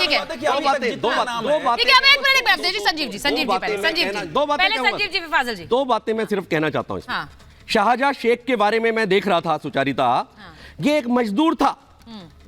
ठीक है, दो बातें ठीक है। अब एक मिनट दीजिए संजीव जी, संजीव जी पहले, संजीव जी पहले, संजीव जी, फाजिल जी। दो बातें मैं सिर्फ कहना चाहता हूँ। हाँ। शाहजहां शेख के बारे में मैं देख रहा था, सुचारिता, ये एक मजदूर था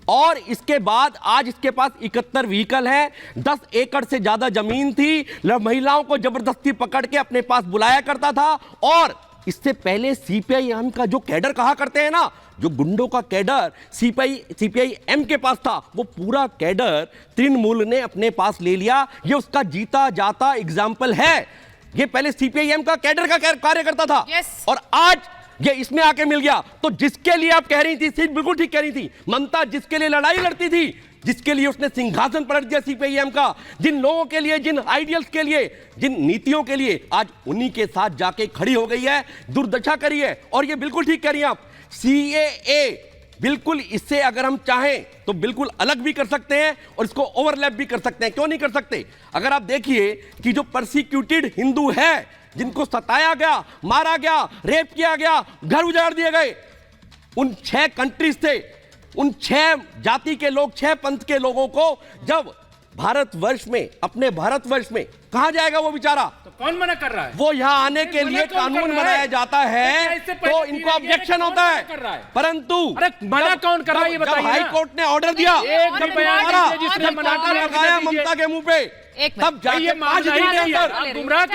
और इसके बाद आज इसके पास 71 व्हीकल है, 10 एकड़ से ज्यादा जमीन थी, महिलाओं को जबरदस्ती पकड़ के अपने पास बुलाया करता था। और इससे पहले सीपीआई-एम का जो कैडर कहा करते हैं ना, जो गुंडों का कैडर सीपीआई-एम के पास था, वो पूरा कैडर तृणमूल ने अपने पास ले लिया। ये उसका जीता जाता एग्जाम्पल है। ये पहले सीपीआई-एम का कैडर का कार्य करता था और आज ये इसमें आके मिल गया। तो जिसके लिए आप कह रही थी, सिर्फ बिल्कुल ठीक कह रही थी ममता, जिसके लिए लड़ाई लड़ती थी, जिसके लिए उसने सिंहासन पलट दिया सीपीआई-एम का, जिन लोगों के लिए, जिन आइडियल्स के लिए, जिन नीतियों के लिए, आज उन्हीं के साथ जाके खड़ी हो गई है, दुर्दशा करी है। और ये बिल्कुल ठीक कह रही हैं आप, सीएए बिल्कुल, इससे अगर हम चाहें तो बिल्कुल अलग भी कर सकते हैं और इसको ओवरलैप भी कर सकते हैं। क्यों नहीं कर सकते? अगर आप देखिए कि जो परसिक्यूटेड हिंदू है, जिनको सताया गया, मारा गया, रेप किया गया, घर उजाड़ दिए गए, उन 6 कंट्रीज थे, उन 6 जाति के लोग, 6 पंथ के लोगों को जब भारतवर्ष में, अपने भारतवर्ष में कहां जाएगा वो बेचारा? तो कौन मना कर रहा है? वो यहां आने के लिए कानून बनाया जाता है तो इनको ऑब्जेक्शन होता है, परंतु अरे मना कौन कर रहा है ये बताइए। हाई कोर्ट ने ऑर्डर दिया, एकदम बयान जिसने मना लगाया ममता के मुंह पे, तब जाइए 5 दिन के अंदर।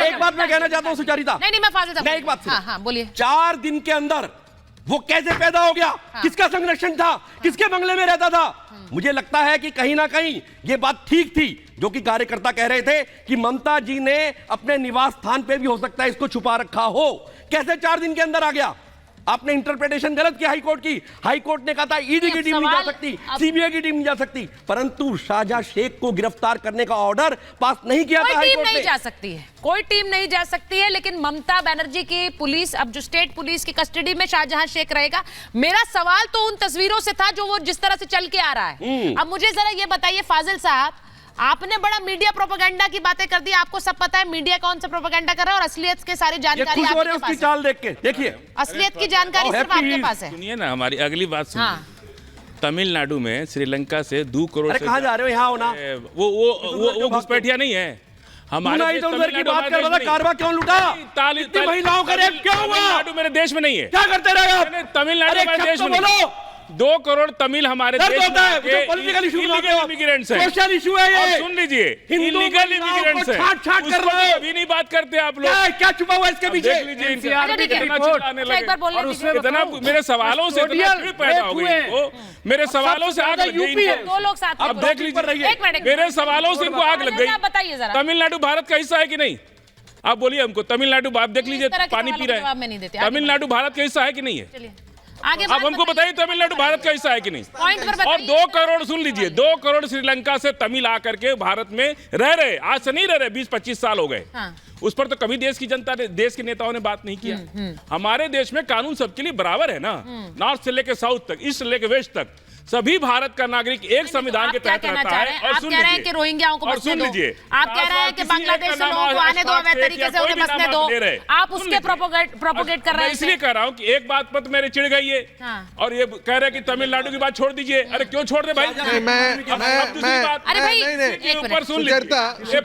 एक बात मैं कहना चाहता हूं सुचारिता, नहीं मैं फाजिल साहब, एक बात, हाँ बोलिए। 4 दिन के अंदर वो कैसे पैदा हो गया? किसका संरक्षण था? किसके बंगले में रहता था? मुझे लगता है कि कहीं ना कहीं ये बात ठीक थी जो कि कार्यकर्ता कह रहे थे कि ममता जी ने अपने निवास स्थान पे भी हो सकता है इसको छुपा रखा हो। कैसे 4 दिन के अंदर आ गया? आपने इंटरप्रिटेशन गलत किया हाईकोर्ट की। हाईकोर्ट ने कहा था ईडी की टीम नहीं जा सकती, सीबीआई की टीम नहीं जा सकती, परंतु शाहजहां शेख को गिरफ्तार करने का ऑर्डर पास नहीं किया था हाईकोर्ट ने। नहीं जा सकती है, कोई टीम नहीं जा सकती है, लेकिन ममता बनर्जी की पुलिस, अब जो स्टेट पुलिस की कस्टडी में शाहजहां शेख रहेगा। मेरा सवाल तो उन तस्वीरों से था जो वो जिस तरह से चल के आ रहा है। अब मुझे जरा ये बताइए फाजिल साहब, आपने बड़ा मीडिया प्रोपेगेंडा की बातें कर दी, आपको सब पता है मीडिया कौन सा प्रोपेगेंडा कर रहा है और असलियत के सारी जानकारी आपके पास है। चाल देख के देखिए, असलियत की जानकारी सिर्फ आपके पास है। सुनिए ना हमारी अगली बात सुनिए। तमिलनाडु में श्रीलंका से 2 करोड़ से कहां जा रहे हो? यहाँ होना वो घुसपैठिया नहीं है हमारे की बात कर रहा था। कारवा क्यों लूटा? इतनी महिलाओं का रेप क्यों हुआ? तमिलनाडु मेरे देश में नहीं है। क्या करते रहे आप? तमिलनाडु हमारे देश में नहीं है। 2 करोड़ तमिल हमारे देश में पॉलिटिकल इमिग्रेंट्स है, सोशल इशू है ये। सुन लीजिए, इलीगल इमिग्रेंट्स है, छाट कर रहे हो, अभी नहीं बात करते आप लोग। क्या छुपा हुआ इसके पीछे? देख लीजिए इतना मेरे सवालों से पैदा हो गई, मेरे सवालों से आग लग गई। 2 लोग साथ में, अब देख लीजिए, मेरे सवालों से इनको आग लग गई। बताइए जरा, तमिलनाडु भारत का हिस्सा है कि नहीं? आप बोलिए हमको। तमिलनाडु, आप देख लीजिए पानी पी रहे हैं, तमिलनाडु भारत का हिस्सा है कि नहीं है? आगे अब हमको बताइए तमिलनाडु भारत का हिस्सा है कि नहीं? और 2 करोड़, सुन लीजिए, 2 करोड़ श्रीलंका से तमिल आकर के भारत में रह रहे, आज से नहीं रह रहे, 20-25 साल हो गए। उस पर तो कभी देश की जनता ने, देश के नेताओं ने बात नहीं किया। हमारे देश में कानून सबके लिए बराबर है ना, नॉर्थ से लेकर साउथ तक, ईस्ट से लेकर वेस्ट तक, सभी भारत का नागरिक एक संविधान के तहत रहता है। और सुन लीजिए, रोहिंग्याओं को बसने दो, आप कह रहे हैं कि बांग्लादेश से लोगों को आने दो, अवैध तरीके से उन्हें बसने दो, आप उसके प्रोपोगेट कर रहे हैं। इसलिए कह रहा हूँ कि एक बात पर मेरे चिढ़ गई है और ये कह रहे हैं कि तमिलनाडु की बात छोड़ दीजिए। अरे क्यों छोड़ दे भाई? अरे भाई ऊपर सुन लीजिए,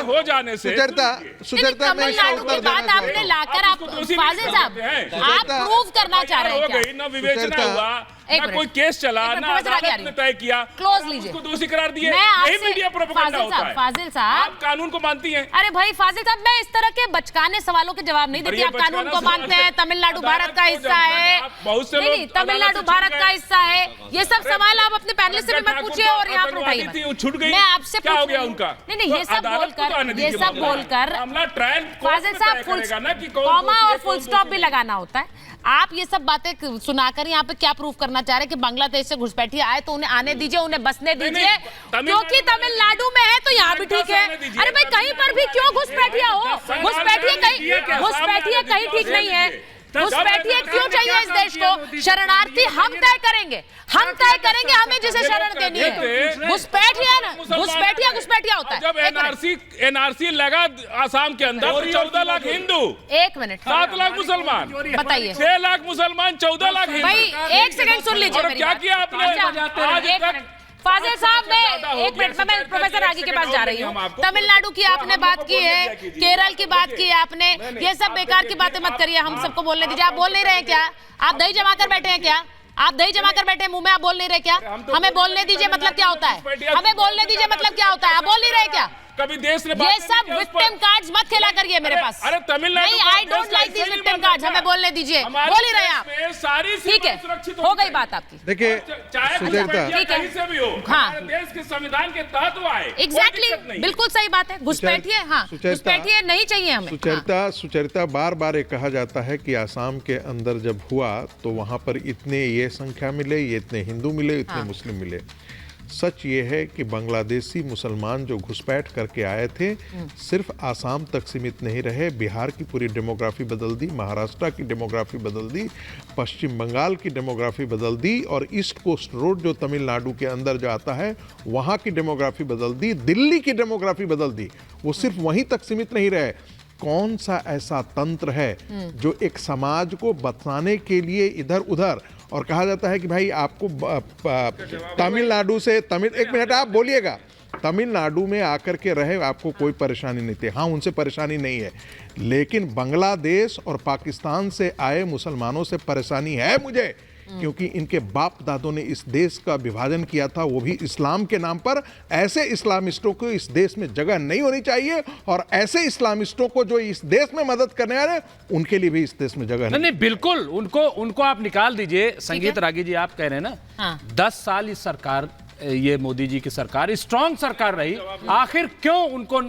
हो जाने से तमिलनाडु की बात आपने लाकर, आप फाजिल साहब आप प्रूव करना चाह रहे हैं क्या? ना विवेचना हुआ, ना कोई केस चला, ना अदालत ने तय किया, क्लोज लीजिए, उसको दोषी करार दिए। यही मीडिया प्रोपेगेंडा होता है। फाजिल साहब, आप कानून को मानती हैं? अरे भाई फाजिल साहब, मैं इस तरह के बचकाने सवालों के जवाब नहीं देती। आप कानून को मानते हैं, तमिलनाडु भारत का हिस्सा है, नहीं तमिलनाडु भारत का हिस्सा है, ये सब सवाल आप अपने पैनलिस्ट से भी मत पूछिए और यहाँ पर उठाइए। छूट गई, मैं आपसे क्या हो गया उनका? नहीं ये सब बोलकर फाजिल साहब, फुल कॉमा और फुल स्टॉप भी लगाना होता है। आप ये सब बातें सुनाकर यहाँ पे क्या प्रूफ करना चाह रहे हैं कि बांग्लादेश से घुसपैठिए आए तो उन्हें आने दीजिए, उन्हें बसने दीजिए, क्योंकि तमिलनाडु में है तो यहाँ भी ठीक है। अरे भाई कहीं पर भी क्यों घुसपैठिया हो? घुसपैठिए कहीं ठीक नहीं है। घुसपैठिए क्यों चाहिए इस देश को? शरणार्थी हम तय करेंगे, हमें जिसे शरण देनी है। घुसपैठिया होता है। जब एनआरसी लगा आसाम के अंदर तो 14 लाख हिंदू, 1 मिनट, 7 लाख मुसलमान, बताइए 6 लाख मुसलमान, 14 लाख हिंदू। भाई 1 सेकंड सुन लीजिए, क्या किया आपने आज तक? फाजिल साहब, मैं एक मिनट में मैं प्रोफेसर रागी के पास जा रही हूँ। तमिलनाडु की आपने बात की है, केरल की बात की है आपने, ये सब बेकार की बातें मत करिए, हम सबको बोलने दीजिए। आप बोल नहीं रहे क्या? आप दही जमा कर बैठे हैं क्या? आप दही जमा कर बैठे मुंह में, आप बोल नहीं रहे क्या? हमें बोलने दीजिए, मतलब क्या होता है? हमें बोलने दीजिए, मतलब क्या होता है? आप बोल नहीं रहे क्या? कभी देश ने ये सब विक्टिम कार्ड्स मत खेला करिए मेरे पास। अरे तमिलनाडु नहीं, I don't like this victim cards. हमें बोलने दीजिए, बोल ही रहे आप। सारी ठीक है, हो गई बात आपकी। देखिए चाहे सुचरिता, कहीं से भी हो, हाँ। हमारे देश के संविधान के तहत वो आए। एग्जैक्टली, बिल्कुल सही बात है। घुसपैठिए, हाँ, घुसपैठिए नहीं चाहिए हमें। सुचरिता बार बार ये कहा जाता है कि आसाम के अंदर जब हुआ तो वहां पर इतने ये संख्या मिले, ये इतने हिंदू मिले, इतने मुस्लिम मिले। सच ये है कि बांग्लादेशी मुसलमान जो घुसपैठ करके आए थे सिर्फ आसाम तक सीमित नहीं रहे, बिहार की पूरी डेमोग्राफी बदल दी, महाराष्ट्र की डेमोग्राफी बदल दी, पश्चिम बंगाल की डेमोग्राफी बदल दी, और ईस्ट कोस्ट रोड जो तमिलनाडु के अंदर जो आता है वहाँ की डेमोग्राफी बदल दी, दिल्ली की डेमोग्राफी बदल दी। वो सिर्फ वहीं तक सीमित नहीं रहे। कौन सा ऐसा तंत्र है जो एक समाज को बचाने के लिए इधर उधर, और कहा जाता है कि भाई आपको तमिलनाडु से एक मिनट आप बोलिएगा, तमिलनाडु में आकर के रहे आपको कोई परेशानी नहीं थी। हाँ, उनसे परेशानी नहीं है, लेकिन बांग्लादेश और पाकिस्तान से आए मुसलमानों से परेशानी है मुझे, क्योंकि इनके बाप दादों ने इस देश का विभाजन किया था, वो भी इस्लाम के नाम पर। ऐसे इस्लामिस्टों को इस देश में जगह नहीं होनी चाहिए, और ऐसे इस्लामिस्टों को जो इस देश में मदद करने आ रहे हैं उनके लिए भी इस देश में जगह नहीं, बिल्कुल उनको आप निकाल दीजिए। संगीत रागी जी, आप कह रहे हैं ना, हाँ। 10 साल इस सरकार, ये मोदी जी की सरकार स्ट्रांग सरकार रही, आखिर क्यों उनको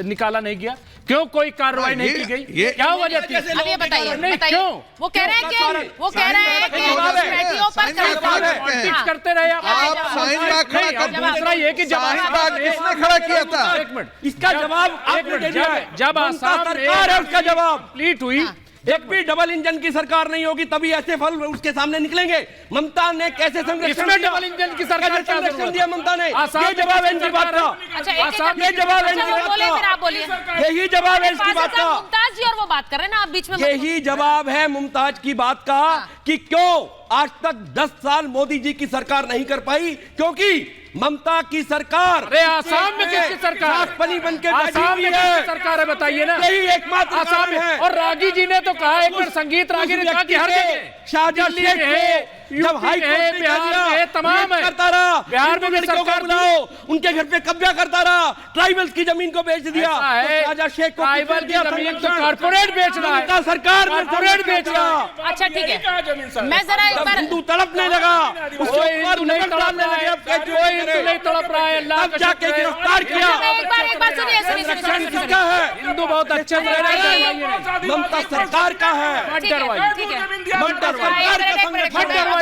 निकाला नहीं गया? क्यों कोई कार्रवाई नहीं की गई? क्या वजह थी? अब ये बताइए, नहीं, क्यों? वो कह रहे हैं कि घुसपैठियों पर पॉलिटिक्स करते रहे आप। दूसरा ये कि जब किसने खड़ा किया था? एक मिनट, इसका जवाब आपने दे दिया है। जब आसाम सरकार है उसका जवाब कंप्लीट हुई, एक भी डबल इंजन की सरकार नहीं होगी तभी ऐसे फल उसके सामने निकलेंगे। ममता ने कैसे संरक्षण इसमें दिया? डबल इंजन की सरकार कैसे क्या संरक्षण जरूरत दिया है? ममता ने? आसाम ये जवाब है इनकी बात का। अच्छा, ये जवाब है इनकी बात बोलिए, फिर का। आप बोलिए। यही जवाब है इसकी बात का। मुमताज जी और वो बात कर रहे हैं ना, आप बीच में मत यही जवाब है मुमताज की बात का कि क्यों आज तक 10 साल मोदी जी की सरकार नहीं कर पाई, क्योंकि ममता की सरकार। अरे आसाम में किसकी सरकार? पनी बन के आसाम में किसकी सरकार है बताइए ना? यही एकमात्र आसाम कारण है। और रागी जी ने तो कहा, एक बार संगीत रागी ने कहा कि हर जगह शाहजहां शेख है, जब हाई कोर्ट ने बिहार में है, तमाम है। करता रहा, बिहार में भी लड़कियों को सरकार बुलाओ, उनके घर पे कब्जा करता रहा, ट्राइबल्स की जमीन को बेच दिया। ऐसा है, शाहजहां शेख को ट्राइबल की जमीन तो कॉर्पोरेट बेच रहा है, सरकार कॉर्पोरेट बेच रहा है। अच्छा ठीक है, मैं जरा एक बार हिंदू तड़पने लगा, कोई हिंदू नहीं तड़प रहा है, कोई हिंदू नहीं तड़प रहा है, अल्लाह का जाके शुक्र है। गिरफ्तार किया। एक बार सुनिए, किसका है? हिंदू बहुत अच्छे से रह रहे हैं। ममता सरकार का है। ठीक है, ठीक है। ममता सरकार का संगठन है।